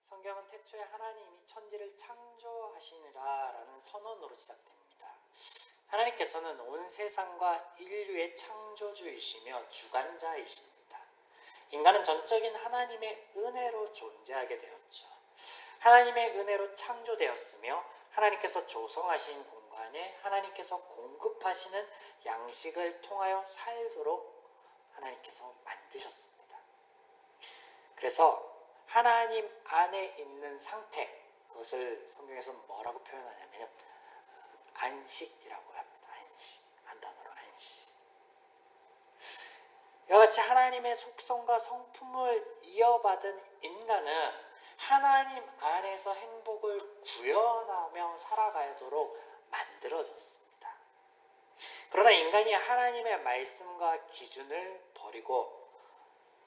성경은 태초에 하나님이 천지를 창조하시니라라는 선언으로 시작됩니다. 하나님께서는 온 세상과 인류의 창조주이시며 주관자이십니다. 인간은 전적인 하나님의 은혜로 존재하게 되었죠. 하나님의 은혜로 창조되었으며 하나님께서 조성하신 공간에 하나님께서 공급하시는 양식을 통하여 살도록 하나님께서 만드셨습니다. 그래서 하나님 안에 있는 상태, 그것을 성경에서 뭐라고 표현하냐면 안식이라고 합니다. 안식, 한 단어로 안식. 이와 같이 하나님의 속성과 성품을 이어받은 인간은 하나님 안에서 행복을 구현하며 살아가도록 만들어졌습니다. 그러나 인간이 하나님의 말씀과 기준을 버리고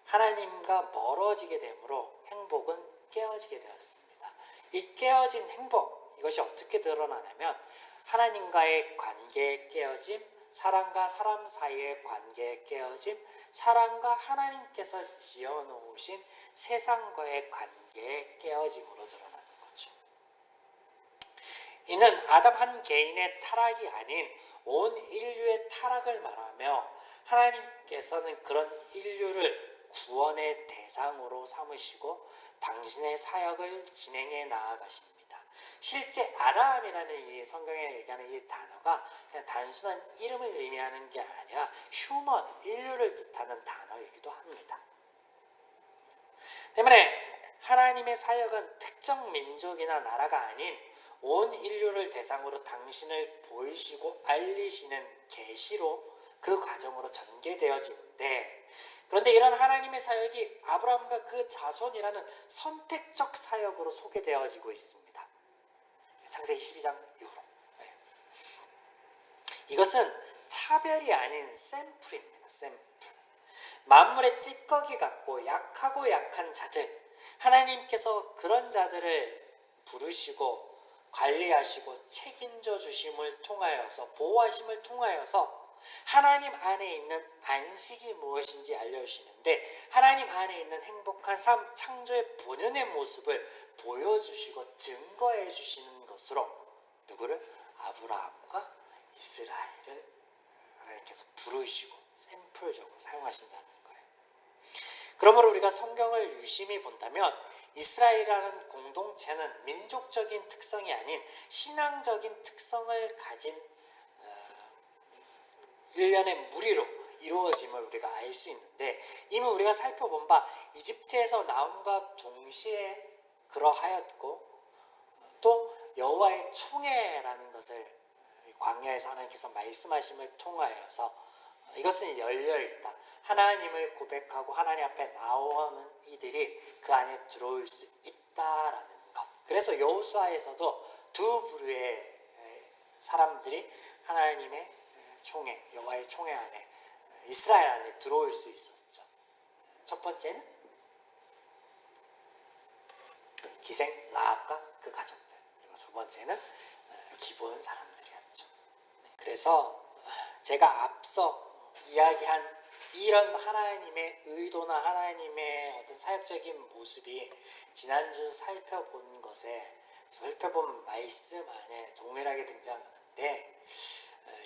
하나님과 멀어지게 되므로 행복은 깨어지게 되었습니다. 이 깨어진 행복, 이것이 어떻게 드러나냐면 하나님과의 관계의 깨어짐, 사람과 사람 사이의 관계의 깨어짐, 사람과 하나님께서 지어놓으신 세상과의 관계의 깨어짐으로 드러나는 거죠. 이는 아담 한 개인의 타락이 아닌 온 인류의 타락을 말하며 하나님께서는 그런 인류를 구원의 대상으로 삼으시고 당신의 사역을 진행해 나아가십니다. 실제 아담이라는 이 성경에 얘기하는 이 단어가 그냥 단순한 이름을 의미하는 게 아니라 휴먼, 인류를 뜻하는 단어이기도 합니다. 때문에 하나님의 사역은 특정 민족이나 나라가 아닌 온 인류를 대상으로 당신을 보이시고 알리시는 계시로 그 과정으로 전개되어지는데, 그런데 이런 하나님의 사역이 아브라함과 그 자손이라는 선택적 사역으로 소개되어지고 있습니다. 창세기 12장 이후로. 이것은 차별이 아닌 샘플입니다. 샘플. 만물의 찌꺼기 같고 약하고 약한 자들, 하나님께서 그런 자들을 부르시고 관리하시고 책임져 주심을 통하여서, 보호하심을 통하여서 하나님 안에 있는 안식이 무엇인지 알려주시는데, 하나님 안에 있는 행복한 삶, 창조의 본연의 모습을 보여주시고 증거해 주시는 것으로 누구를? 아브라함과 이스라엘을 하나님께서 부르시고 샘플적으로 사용하신다는 거예요. 그러므로 우리가 성경을 유심히 본다면 이스라엘이라는 공동체는 민족적인 특성이 아닌 신앙적인 특성을 가진 일련의 무리로 이루어짐을 우리가 알 수 있는데, 이미 우리가 살펴본 바 이집트에서 나옴과 동시에 그러하였고, 또 여호와의 총회라는 것을 광야에서 하나님께서 말씀하심을 통하여서 이것은 열려있다, 하나님을 고백하고 하나님 앞에 나오는 이들이 그 안에 들어올 수 있다라는 것. 그래서 여호수아에서도 두 부류의 사람들이 하나님의 총회, 여호와의 총회 안에, 이스라엘 안에 들어올 수 있었죠. 첫 번째는 기생 라합과 그 가족들, 그리고 두 번째는 기브온 사람들이었죠. 그래서 제가 앞서 이야기한 이런 하나님의 의도나 하나님의 어떤 사역적인 모습이 지난주 살펴본 말씀 안에 동일하게 등장하는데,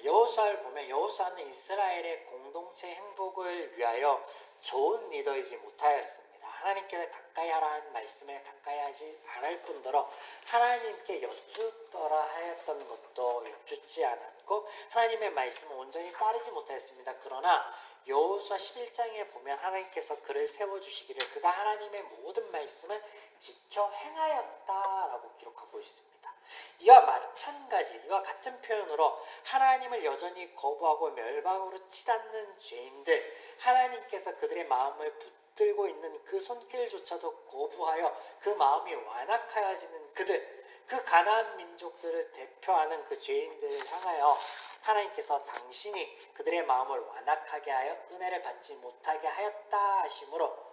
여호수아를 보면 여호수아는 이스라엘의 공동체 행복을 위하여 좋은 리더이지 못하였습니다. 하나님께 가까이 하라는 말씀에 가까이 하지 않을 뿐더러 하나님께 여쭙더라 하였던 것도 여쭙지 않았고 하나님의 말씀을 온전히 따르지 못하였습니다. 그러나 여호수아 11장에 보면 하나님께서 그를 세워주시기를 그가 하나님의 모든 말씀을 지켜 행하였다라고 기록하고 있습니다. 이와 마찬가지, 이와 같은 표현으로 하나님을 여전히 거부하고 멸망으로 치닫는 죄인들, 하나님께서 그들의 마음을 붙들고 있는 그 손길조차도 거부하여 그 마음이 완악하여지는 그들, 그 가나안 민족들을 대표하는 그 죄인들을 향하여 하나님께서 당신이 그들의 마음을 완악하게 하여 은혜를 받지 못하게 하였다 하심으로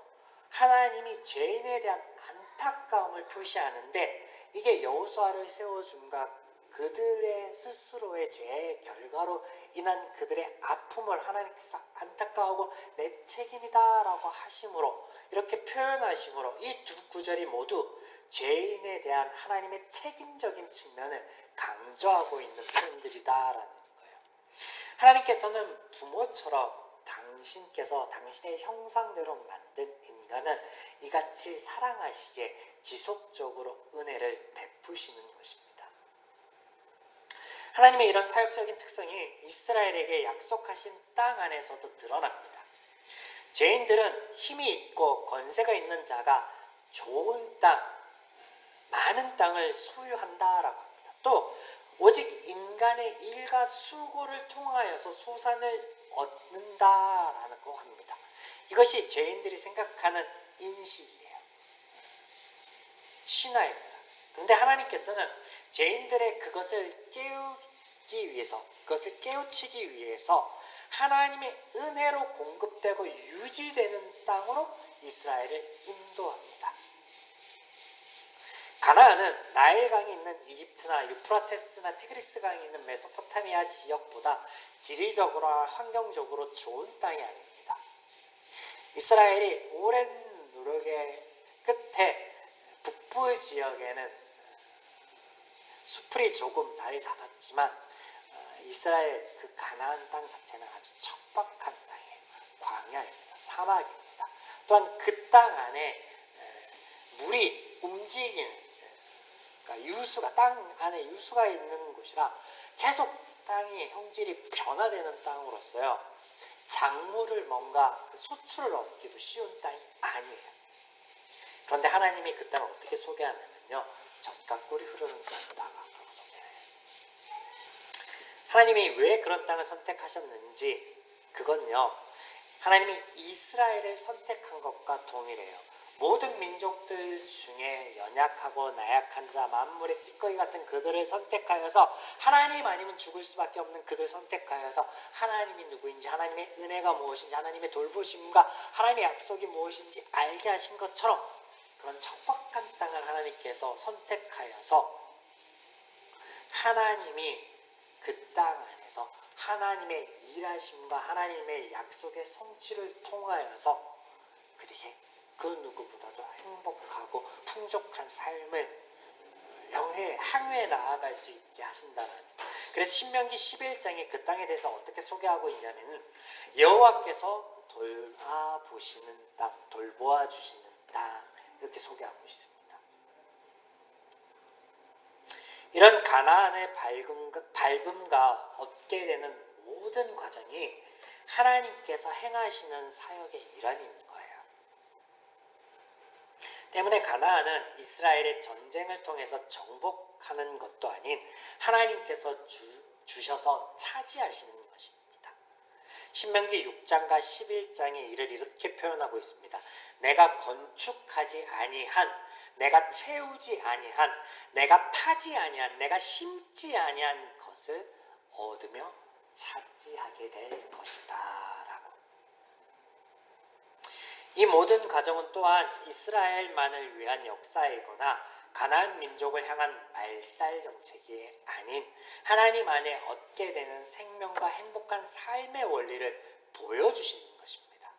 하나님이 죄인에 대한 안타까움을 표시하는데, 이게 여호수아를 세워줌과 그들의 스스로의 죄의 결과로 인한 그들의 아픔을 하나님께서 안타까워하고 내 책임이다 라고 하심으로, 이렇게 표현하심으로 이 두 구절이 모두 죄인에 대한 하나님의 책임적인 측면을 강조하고 있는 표현들이다라는 거예요. 하나님께서는 부모처럼 당신께서 당신의 형상대로 만든 인간을 이같이 사랑하시기에 지속적으로 은혜를 베푸시는 것입니다. 하나님의 이런 사역적인 특성이 이스라엘에게 약속하신 땅 안에서도 드러납니다. 죄인들은 힘이 있고 권세가 있는 자가 좋은 땅, 많은 땅을 소유한다라고 합니다. 또 오직 인간의 일과 수고를 통하여서 소산을 얻는다라고 합니다. 이것이 죄인들이 생각하는 인식이에요. 신화입니다. 그런데 하나님께서는 죄인들의 그것을 깨우치기 위해서 하나님의 은혜로 공급되고 유지되는 땅으로 이스라엘을 인도합니다. 가나안은 나일강이 있는 이집트나 유프라테스나 티그리스 강이 있는 메소포타미아 지역보다 지리적으로나 환경적으로 좋은 땅이 아닙니다. 이스라엘이 오랜 노력의 끝에 북부 지역에는 수풀이 조금 자리 잡았지만 이스라엘 그 가나안 땅 자체는 아주 척박한 땅이에요. 광야입니다. 사막입니다. 또한 그 땅 안에 물이 움직이는, 그러니까 유수가, 땅 안에 유수가 있는 곳이라 계속 땅이 형질이 변화되는 땅으로서요, 작물을 뭔가 그 소출을 얻기도 쉬운 땅이 아니에요. 그런데 하나님이 그 땅을 어떻게 소개하냐면요, 젖과 꿀이 흐르는 땅이다라고 소개해요. 하나님이 왜 그런 땅을 선택하셨는지, 그건요, 하나님이 이스라엘을 선택한 것과 동일해요. 모든 민족들 중에 연약하고 나약한 자, 만물의 찌꺼기 같은 그들을 선택하여서, 하나님 아니면 죽을 수밖에 없는 그들을 선택하여서 하나님이 누구인지, 하나님의 은혜가 무엇인지, 하나님의 돌보심과 하나님의 약속이 무엇인지 알게 하신 것처럼, 그런 척박한 땅을 하나님께서 선택하여서 하나님이 그 땅 안에서 하나님의 일하심과 하나님의 약속의 성취를 통하여서 그들에게 그 누구보다도 행복하고 풍족한 삶을 향후에 나아갈 수 있게 하신다는 거예요. 그래서 신명기 11장에 그 땅에 대해서 어떻게 소개하고 있냐면은, 여호와께서 돌보시는 땅, 돌보아 주시는 땅, 이렇게 소개하고 있습니다. 이런 가나안의 밟음과 얻게 되는 모든 과정이 하나님께서 행하시는 사역의 일환인 거예요. 때문에 가나안은 이스라엘의 전쟁을 통해서 정복하는 것도 아닌 하나님께서 주셔서 차지하시는 것입니다. 신명기 6장과 11장에 이를 이렇게 표현하고 있습니다. 내가 건축하지 아니한, 내가 채우지 아니한, 내가 파지 아니한, 내가 심지 아니한 것을 얻으며 차지하게 될 것이다 라고. 이 모든 과정은 또한 이스라엘만을 위한 역사이거나 가나안 민족을 향한 말살 정책이 아닌 하나님 안에 얻게 되는 생명과 행복한 삶의 원리를 보여주시는 것입니다.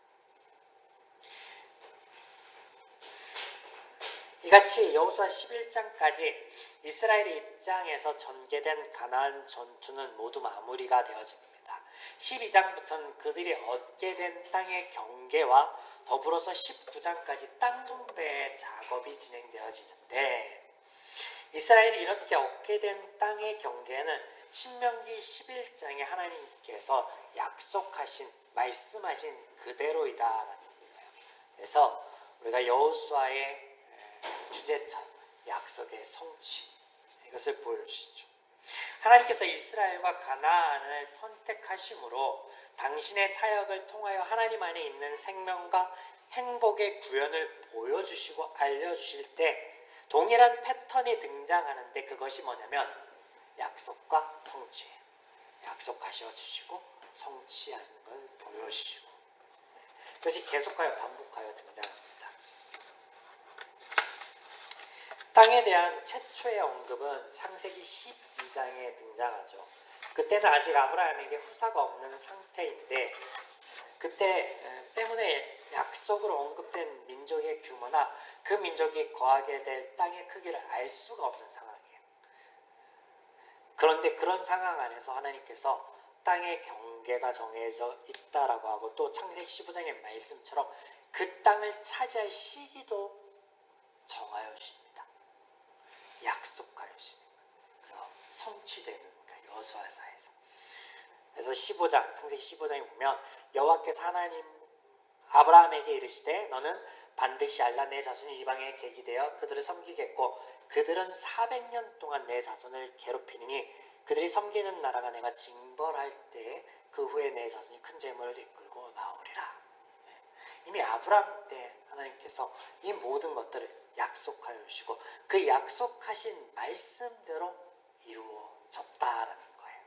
이같이 여호수아 11장까지 이스라엘의 입장에서 전개된 가나안 전투는 모두 마무리가 되어집니다. 12장부터는 그들이 얻게 된 땅의 경계와 더불어서 19장까지 땅 분배의 작업이 진행되어지는데, 이스라엘이 이렇게 얻게 된 땅의 경계는 신명기 11장에 하나님께서 약속하신, 말씀하신 그대로이다라는 거예요. 그래서 우리가 여호수아의 주제처럼 약속의 성취, 이것을 보여주시죠. 하나님께서 이스라엘과 가나안을 선택하심으로 당신의 사역을 통하여 하나님 안에 있는 생명과 행복의 구현을 보여주시고 알려주실 때 동일한 패턴이 등장하는데, 그것이 뭐냐면 약속과 성취예요. 약속하셔 주시고 성취하시는 걸 보여주시고, 그것이 계속하여 반복하여 등장합니다. 땅에 대한 최초의 언급은 창세기 12장에 등장하죠. 그때는 아직 아브라함에게 후사가 없는 상태인데, 그때 때문에 약속으로 언급된 민족의 규모나 그 민족이 거하게 될 땅의 크기를 알 수가 없는 상황이에요. 그런데 그런 상황 안에서 하나님께서 땅의 경계가 정해져 있다라고 하고, 또 창세기 15장의 말씀처럼 그 땅을 차지할 시기도 정하여 주십니다. 약속하여 주십니다. 그리고 성취되는 여호수아서에서. 그래서 15장, 창세기 15장에 보면 여호와께서 하나님 아브라함에게 이르시되 너는 반드시 알라. 내 자손이 이방에 객이 되어 그들을 섬기겠고 그들은 400년 동안 내 자손을 괴롭히니 그들이 섬기는 나라가 내가 징벌할 때 그 후에 내 자손이 큰 재물을 이끌고 나오리라. 이미 아브라함 때 하나님께서 이 모든 것들을 약속하여 주시고 그 약속하신 말씀대로 이루어졌다라는 거예요.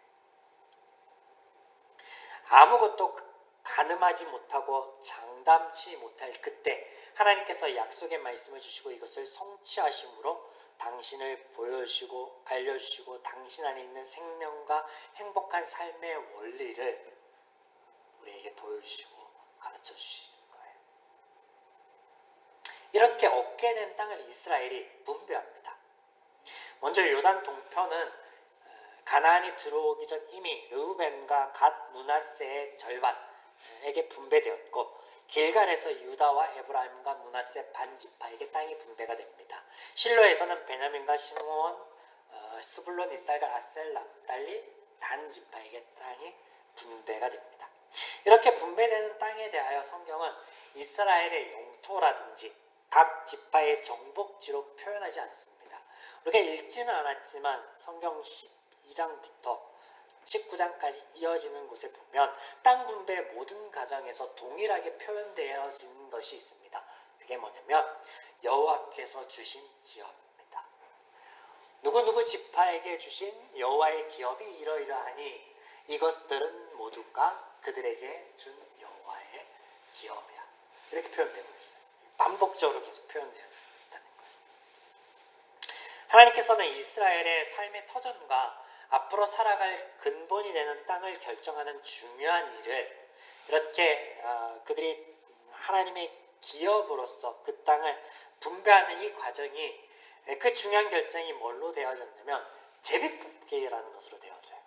아무것도 가늠하지 못하고 장담치 못할 그때 하나님께서 약속의 말씀을 주시고 이것을 성취하심으로 당신을 보여주시고 알려주시고 당신 안에 있는 생명과 행복한 삶의 원리를 우리에게 보여주시고 가르쳐 주시는 거예요. 이렇게 얻게 된 땅을 이스라엘이 분배합니다. 먼저 요단 동편은 가나안이 들어오기 전 이미 르우벤과 갓 므낫세의 절반에게 분배되었고 길갈에서 유다와 에브라임과 므낫세 반지파에게 땅이 분배가 됩니다. 실로에서는 베냐민과 시므온, 스불론, 이살갈, 아셀, 납달리, 단 지파에게 땅이 분배가 됩니다. 이렇게 분배되는 땅에 대하여 성경은 이스라엘의 영토라든지 각 지파의 정복지로 표현하지 않습니다. 우리가 읽지는 않았지만 성경 12장부터 19장까지 이어지는 곳에 보면 땅 분배의 모든 가정에서 동일하게 표현되어지는 것이 있습니다. 그게 뭐냐면 여호와께서 주신 기업입니다. 누구누구 지파에게 주신 여호와의 기업이 이러이러하니 이것들은 모두가 그들에게 준 여호와의 기업이라. 이렇게 표현되고 있어요. 반복적으로 계속 표현되어 있다는 거예요. 하나님께서는 이스라엘의 삶의 터전과 앞으로 살아갈 근본이 되는 땅을 결정하는 중요한 일을 이렇게 그들이 하나님의 기업으로서 그 땅을 분배하는 이 과정이 그 중요한 결정이 뭘로 되어졌냐면 제비뽑기라는 것으로 되어져요.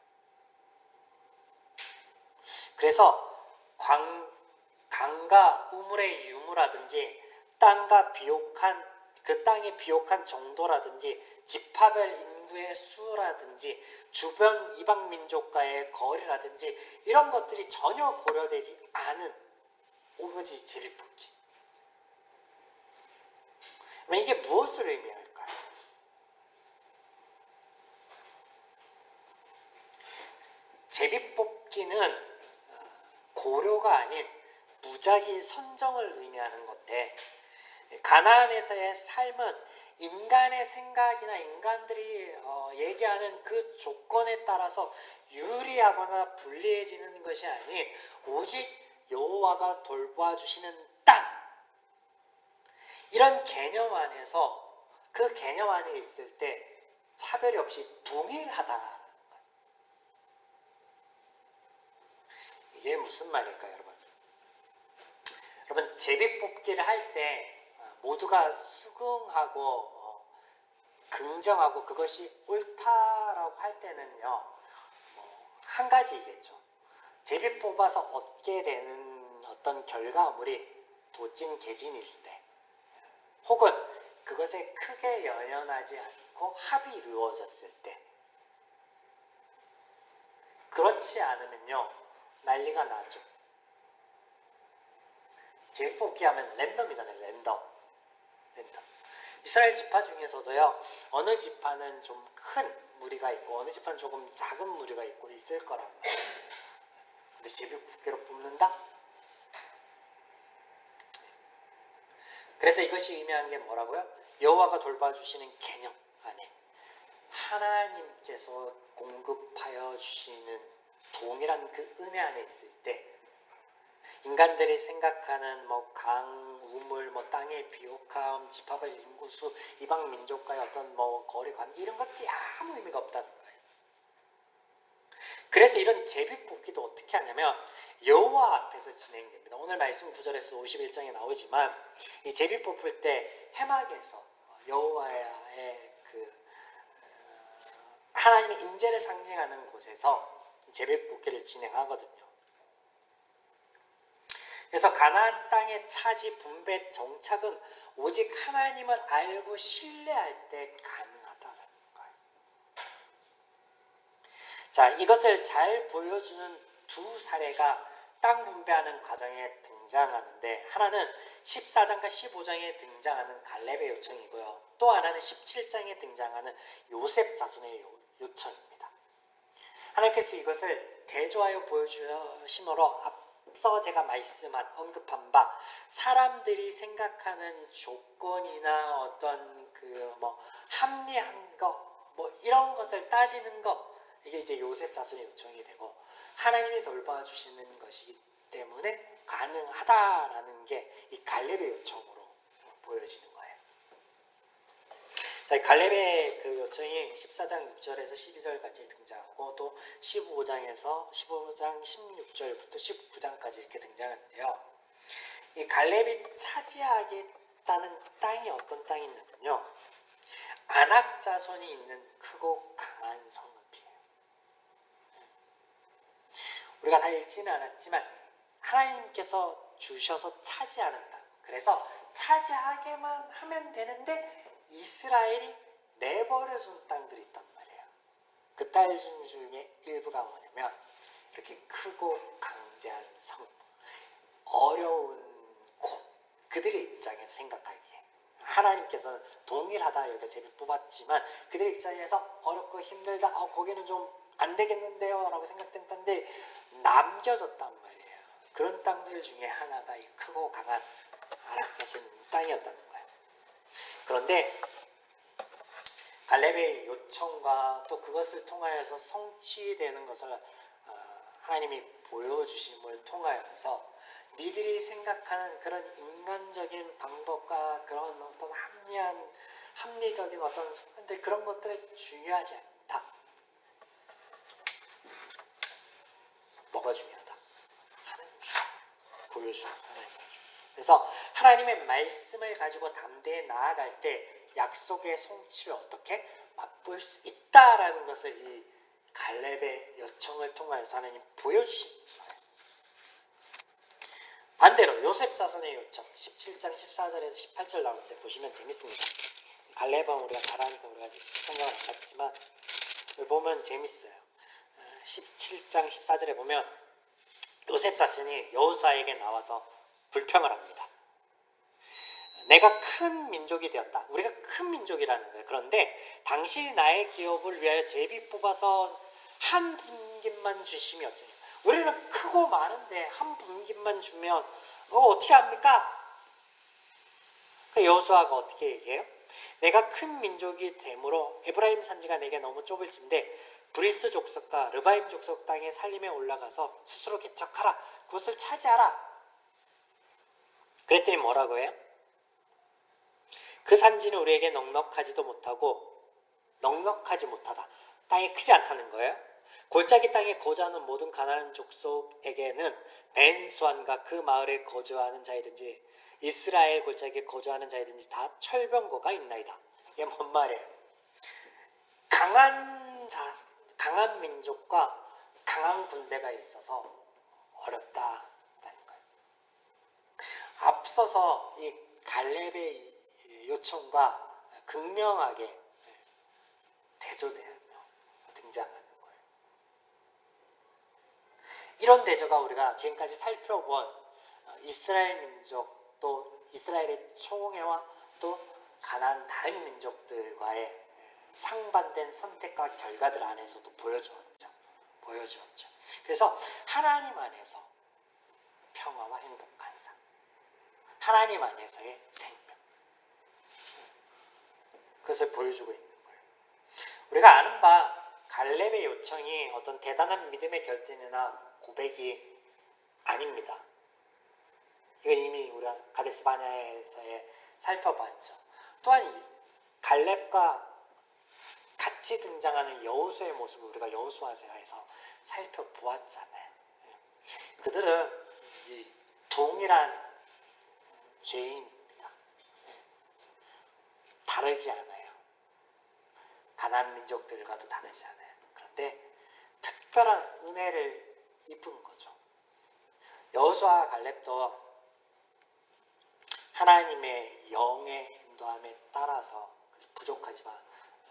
그래서 강과 우물의 유무라든지 땅과 비옥한 그 땅의 비옥한 정도라든지 지파별 인구의 수라든지 주변 이방 민족과의 거리라든지 이런 것들이 전혀 고려되지 않은 오로지 제비뽑기. 이게 무엇을 의미할까요? 제비뽑기는 고려가 아닌 무작위 선정을 의미하는 건데 가나안에서의 삶은 인간의 생각이나 인간들이 얘기하는 그 조건에 따라서 유리하거나 불리해지는 것이 아닌 오직 여호와가 돌봐주시는 땅, 이런 개념 안에서 그 개념 안에 있을 때 차별이 없이 동일하다라는 거예요. 이게 무슨 말일까요, 여러분? 여러분, 제비뽑기를 할 때 모두가 수긍하고 긍정하고 그것이 옳다라고 할 때는요, 한 가지이겠죠. 제비 뽑아서 얻게 되는 어떤 결과물이 도찐 개진일 때, 혹은 그것에 크게 연연하지 않고 합이 이루어졌을 때, 그렇지 않으면요 난리가 나죠. 제비 뽑기 하면 랜덤이잖아요. 랜덤. 이스라엘 지파 중에서도요 어느 지파는 좀 큰 무리가 있고 어느 지파는 조금 작은 무리가 있고 있을 거란 말이에요. 근데 제비뽑기로 뽑는다? 그래서 이것이 의미하는 게 뭐라고요? 여호와가 돌봐주시는 개념 안에 하나님께서 공급하여 주시는 동일한 그 은혜 안에 있을 때 인간들이 생각하는 강, 우물, 땅의 비옥함, 지파별 인구수, 이방 민족과의 어떤 거리 관계 이런 것들이 아무 의미가 없다는 거예요. 그래서 이런 제비뽑기도 어떻게 하냐면 여호와 앞에서 진행됩니다. 오늘 말씀 구절에서도 51장에 나오지만 이 제비 뽑을 때 해막에서 여호와의 하나님의 임재를 상징하는 곳에서 제비 뽑기를 진행하거든요. 그래서 가나안 땅의 차지, 분배, 정착은 오직 하나님을 알고 신뢰할 때 가능하다는 거예요. 자, 이것을 잘 보여주는 두 사례가 땅 분배하는 과정에 등장하는데, 하나는 14장과 15장에 등장하는 갈렙의 요청이고요. 또 하나는 17장에 등장하는 요셉 자손의 요청입니다. 하나님께서 이것을 대조하여 보여주심으로 앞서 제가 언급한 바 사람들이 생각하는 조건이나 어떤 합리한 거 이런 것을 따지는 거, 이게 이제 요셉 자손의 요청이 되고 하나님이 돌봐주시는 것이기 때문에 가능하다라는 게 이 갈렙의 요청으로 보여지는 거예요. 자, 갈렙의 그 요청이 14장 6절에서 12절까지 등장하고 또 15장 16절부터 19장까지 이렇게 등장하는데요. 이 갈렙이 차지하겠다는 땅이 어떤 땅이냐면요, 아낙 자손이 있는 크고 강한 성읍이에요. 우리가 다 읽지는 않았지만 하나님께서 주셔서 차지하는 땅, 그래서 차지하게만 하면 되는데 이스라엘이 내버려준 땅들이 있단 말이에요. 그 땅 중에 일부가 뭐냐면 이렇게 크고 강대한 성읍, 어려운 곳, 그들의 입장에서 생각하기에 하나님께서는 동일하다 여기가 제비 뽑았지만 그들의 입장에서 어렵고 힘들다, 거기는 좀 안 되겠는데요 라고 생각된 땅들이 남겨졌단 말이에요. 그런 땅들 중에 하나가 이 크고 강한 아낙 자손 땅이었다는 거예요. 그런데 갈렙의 요청과 또 그것을 통하여서 성취되는 것을 하나님이 보여주심을 통하여서 니들이 생각하는 그런 인간적인 방법과 그런 어떤 합리적인 어떤 그런 것들이 중요하지 않다. 뭐가 중요하다? 하나님 보여주는 하나님. 그래서 하나님의 말씀을 가지고 담대히 나아갈 때 약속의 성취를 어떻게 맛볼 수 있다라는 것을 이 갈렙의 요청을 통하여서 하나님 보여주신 거예요. 반대로 요셉 자손의 요청 17장 14절에서 18절 나올 때 보시면 재밌습니다. 갈렙은 우리가 잘하니까 우리가 생각을 안 했지만 보면 재밌어요. 17장 14절에 보면 요셉 자손이 여호수아에게 나와서 불평을 합니다. 내가 큰 민족이 되었다. 우리가 큰 민족이라는 거예요. 그런데 당신이 나의 기업을 위하여 제비 뽑아서 한 분깃만 주시면 어쩌냐. 우리는 크고 많은데 한 분깃만 주면 어떻게 합니까? 그 여호수아가 어떻게 얘기해요? 내가 큰 민족이 되므로 에브라임 산지가 내게 너무 좁을진데 브리스 족속과 르바임 족속 땅에 살림에 올라가서 스스로 개척하라. 그것을 차지하라. 그랬더니 뭐라고 해요? 그 산지는 우리에게 넉넉하지 못하다. 땅이 크지 않다는 거예요. 골짜기 땅에 거주하는 모든 가나안 족속에게는 벤수안과 그 마을에 거주하는 자이든지 이스라엘 골짜기에 거주하는 자이든지 다 철병거가 있나이다. 이게 뭔 말이에요? 강한 민족과 강한 군대가 있어서 어렵다라는 거예요. 앞서서 이 갈렙의 요청과 극명하게 대조되며 등장하는 거예요. 이런 대조가 우리가 지금까지 살펴본 이스라엘 민족 또 이스라엘의 총회와 또 가나안 다른 민족들과의 상반된 선택과 결과들 안에서도 보여주었죠. 그래서 하나님 안에서 평화와 행복한 삶, 하나님 안에서의 생명, 그것을 보여주고 있는 거예요. 우리가 아는 바 갈렙의 요청이 어떤 대단한 믿음의 결단이나 고백이 아닙니다. 이건 이미 우리가 가데스 바네아에서 살펴봤죠. 또한 갈렙과 같이 등장하는 여호수아의 모습을 우리가 여호수아서에서 살펴보았잖아요. 그들은 이 동일한 죄인입니다. 다르지 않아요. 가나안 민족들과도 다르지 않아요. 그런데 특별한 은혜를 입은 거죠. 여호수아와 갈렙도 하나님의 영의 인도함에 따라서 부족하지만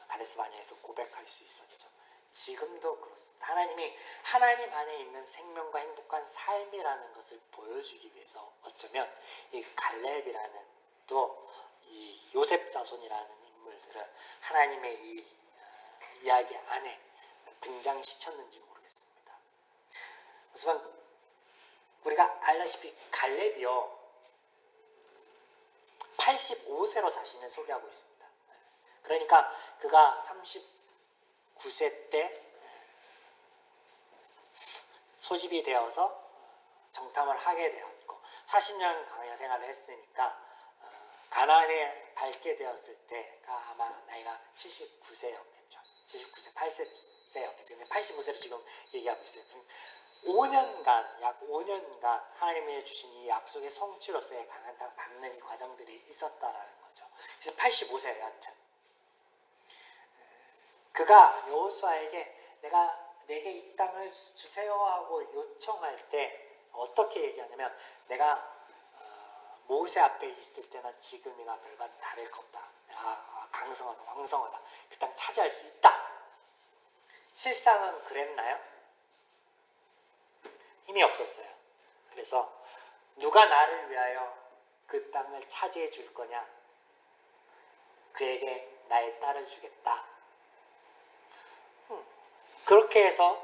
가데스 바네아에서 고백할 수 있었죠. 지금도 그렇습니다. 하나님이 하나님 안에 있는 생명과 행복한 삶이라는 것을 보여주기 위해서 어쩌면 이 갈렙이라는 또 이 요셉 자손이라는 인물들을 하나님의 이 이야기 안에 등장시켰는지 모르겠습니다. 우선 우리가 알다시피 갈렙이요 85세로 자신을 소개하고 있습니다. 그러니까 그가 39세 때 소집이 되어서 정탐을 하게 되었고 40년 광야 생활을 했으니까 가나안에 밟게 되었을 때가 아마 나이가 79세였겠죠. 79세, 80세였겠죠. 근데 85세로 지금 얘기하고 있어요. 5년간, 약 5년간 하나님이 주신 이 약속의 성취로서의 가나안 땅을 밟는 이 과정들이 있었다라는 거죠. 그래서 85세 여하튼 그가 여호수아에게 내게 이 땅을 주세요 하고 요청할 때 어떻게 얘기하냐면 내가 모세 앞에 있을 때나 지금이나 별반 다를 것 없다. 강성하다, 왕성하다. 그 땅 차지할 수 있다. 실상은 그랬나요? 힘이 없었어요. 그래서 누가 나를 위하여 그 땅을 차지해 줄 거냐? 그에게 나의 딸을 주겠다. 그렇게 해서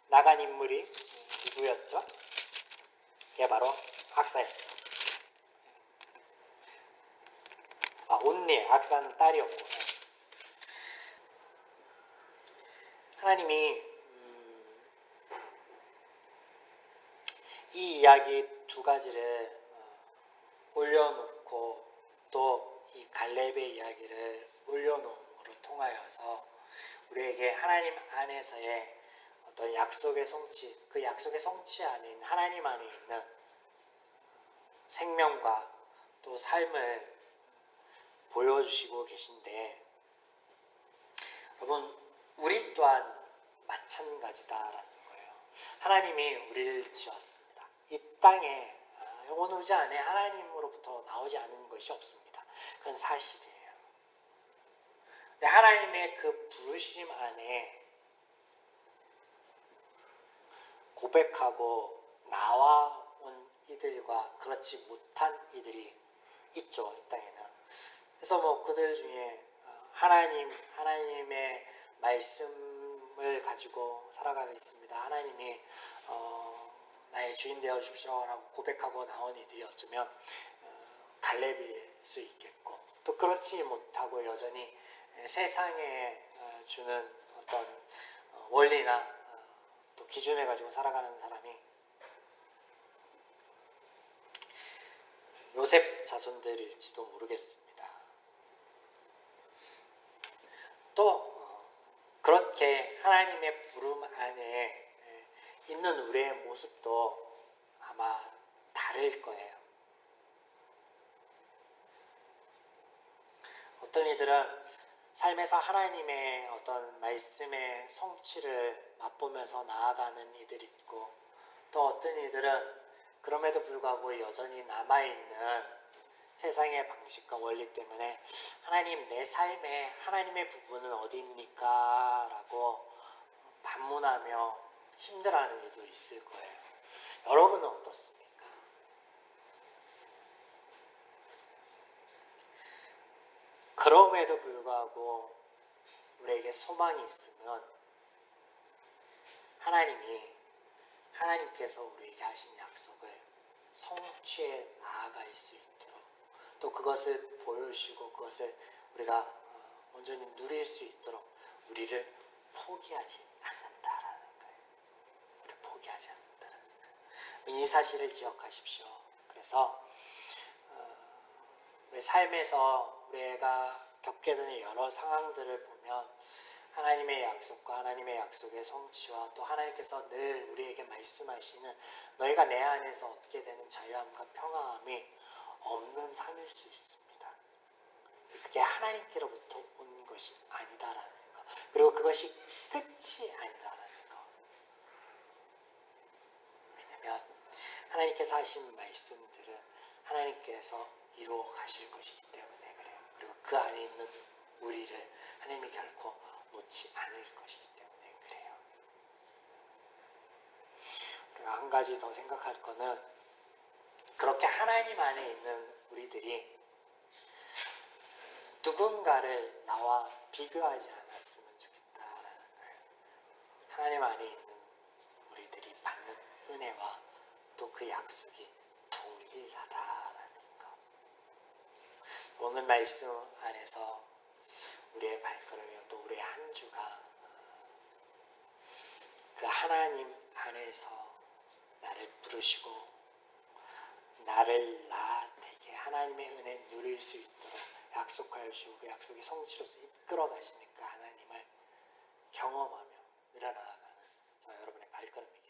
나간 인물이 누구였죠? 그게 바로 악사였죠. 온니, 악사는 딸이었고 하나님이 이 이야기 두 가지를 올려놓고 또 이 갈렙의 이야기를 올려놓음으로 통하여서 우리에게 하나님 안에서의 어떤 약속의 성취, 그 약속의 성취 안에 있는 하나님 안에 있는 생명과 또 삶을 보여주시고 계신데 여러분 우리 또한 마찬가지다라는 거예요. 하나님이 우리를 지었습니다. 이 땅에 영원 오지 안에 하나님으로부터 나오지 않은 것이 없습니다. 그건 사실이에요. 근데 하나님의 그 부르심 안에 고백하고 나와온 이들과 그렇지 못한 이들이 있죠. 이 땅에는. 그래서 그들 중에 하나님의 말씀을 가지고 살아가고 있습니다. 하나님이 나의 주인 되어 주십시오라고 고백하고 나온 이들이 어쩌면 갈렙일 수 있겠고 또 그렇지 못하고 여전히 세상에 주는 어떤 원리나 또 기준을 가지고 살아가는 사람이 요셉 자손들일지도 모르겠습니다. 또 그렇게 하나님의 부름 안에 있는 우리의 모습도 아마 다를 거예요. 어떤 이들은 삶에서 하나님의 어떤 말씀의 성취를 맛보면서 나아가는 이들이 있고 또 어떤 이들은 그럼에도 불구하고 여전히 남아있는 세상의 방식과 원리 때문에 하나님 내 삶에 하나님의 부분은 어디입니까? 라고 반문하며 힘들어하는 이도 있을 거예요. 여러분은 어떻습니까? 그럼에도 불구하고 우리에게 소망이 있으면 하나님께서 우리에게 하신 약속을 성취해 나아갈 수 있도록 또 그것을 보여주시고 그것을 우리가 온전히 누릴 수 있도록 우리를 포기하지 않는다라는 거예요. 우리를 포기하지 않는다라는 거예요. 이 사실을 기억하십시오. 그래서 우리 삶에서 우리가 겪게 되는 여러 상황들을 보면 하나님의 약속과 하나님의 약속의 성취와 또 하나님께서 늘 우리에게 말씀하시는 너희가 내 안에서 얻게 되는 자유함과 평화함이 없는 삶일 수 있습니다. 그게 하나님께로부터 온 것이 아니다라는 것, 그리고 그것이 끝이 아니다라는 것. 왜냐하면 하나님께서 하신 말씀들은 하나님께서 이루어 가실 것이기 때문에 그래요. 그리고 그 안에 있는 우리를 하나님이 결코 놓지 않을 것이기 때문에 그래요. 그리고 한 가지 더 생각할 거는 그렇게 하나님 안에 있는 우리들이 누군가를 나와 비교하지 않았으면 좋겠다라는 거예요. 하나님 안에 있는 우리들이 받는 은혜와 또 그 약속이 동일하다라는 것. 오늘 말씀 안에서 우리의 발걸음이요 또 우리의 한 주가 그 하나님 안에서 나를 부르시고 나를 나 되게 하나님의 은혜 누릴 수 있도록 약속하여 주시고 그 약속의 성취로서 이끌어 가시니까 하나님을 경험하며 늘어나가는 여러분의 발걸음이